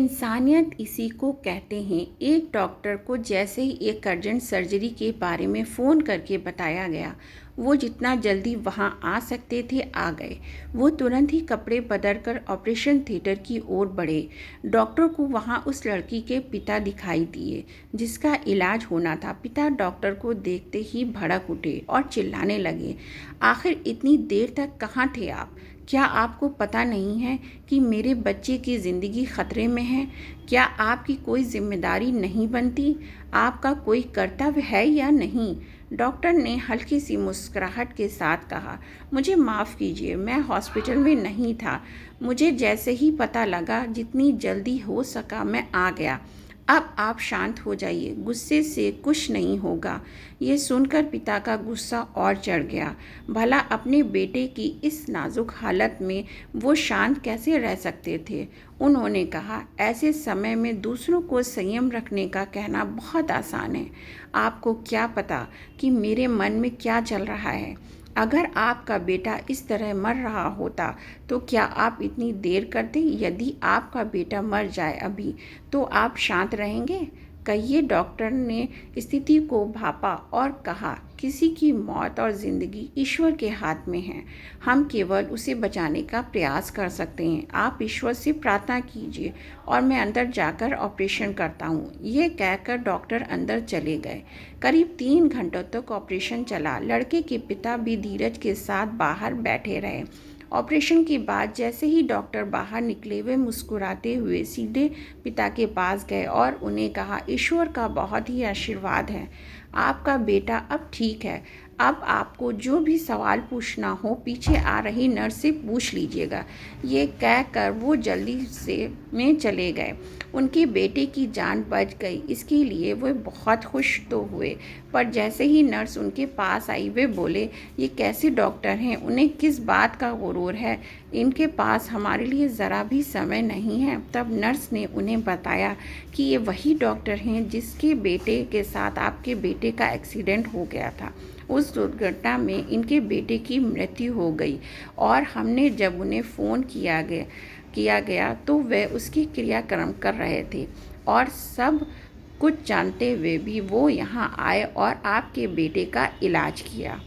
इंसानियत इसी को कहते हैं। एक डॉक्टर को जैसे ही एक अर्जेंट सर्जरी के बारे में फ़ोन करके बताया गया, वो जितना जल्दी वहां आ सकते थे आ गए। वो तुरंत ही कपड़े बदलकर ऑपरेशन थिएटर की ओर बढ़े। डॉक्टर को वहां उस लड़की के पिता दिखाई दिए जिसका इलाज होना था। पिता डॉक्टर को देखते ही भड़क उठे और चिल्लाने लगे, आखिर इतनी देर तक कहाँ थे आप? क्या आपको पता नहीं है कि मेरे बच्चे की ज़िंदगी खतरे में है? क्या आपकी कोई जिम्मेदारी नहीं बनती? आपका कोई कर्तव्य है या नहीं? डॉक्टर ने हल्की सी मुस्कुराहट के साथ कहा, मुझे माफ़ कीजिए, मैं हॉस्पिटल में नहीं था। मुझे जैसे ही पता लगा, जितनी जल्दी हो सका मैं आ गया। अब आप शांत हो जाइए, गुस्से से कुछ नहीं होगा। ये सुनकर पिता का गुस्सा और चढ़ गया। भला अपने बेटे की इस नाजुक हालत में वो शांत कैसे रह सकते थे? उन्होंने कहा, ऐसे समय में दूसरों को संयम रखने का कहना बहुत आसान है। आपको क्या पता कि मेरे मन में क्या चल रहा है? अगर आपका बेटा इस तरह मर रहा होता तो क्या आप इतनी देर करते? यदि आपका बेटा मर जाए अभी, तो आप शांत रहेंगे? कहिए। डॉक्टर ने स्थिति को भापा और कहा, किसी की मौत और ज़िंदगी ईश्वर के हाथ में है। हम केवल उसे बचाने का प्रयास कर सकते हैं। आप ईश्वर से प्रार्थना कीजिए और मैं अंदर जाकर ऑपरेशन करता हूँ। ये कहकर डॉक्टर अंदर चले गए। करीब 3 घंटों तक ऑपरेशन चला। लड़के के पिता भी धीरज के साथ बाहर बैठे रहे। ऑपरेशन के बाद जैसे ही डॉक्टर बाहर निकले, वे मुस्कुराते हुए सीधे पिता के पास गए और उन्हें कहा, ईश्वर का बहुत ही आशीर्वाद है, आपका बेटा अब ठीक है। अब आपको जो भी सवाल पूछना हो पीछे आ रही नर्स से पूछ लीजिएगा। ये कहकर वो जल्दी से में चले गए। उनके बेटे की जान बच गई, इसके लिए वे बहुत खुश तो हुए, पर जैसे ही नर्स उनके पास आई, वे बोले, ये कैसे डॉक्टर हैं? उन्हें किस बात का गुरूर है? इनके पास हमारे लिए ज़रा भी समय नहीं है। तब नर्स ने उन्हें बताया कि ये वही डॉक्टर हैं जिसके बेटे के साथ आपके बेटे का एक्सीडेंट हो गया था। उस दुर्घटना में इनके बेटे की मृत्यु हो गई और हमने जब उन्हें फ़ोन किया गया तो वे उसकी क्रियाक्रम कर रहे थे और सब कुछ जानते हुए भी वो यहाँ आए और आपके बेटे का इलाज किया।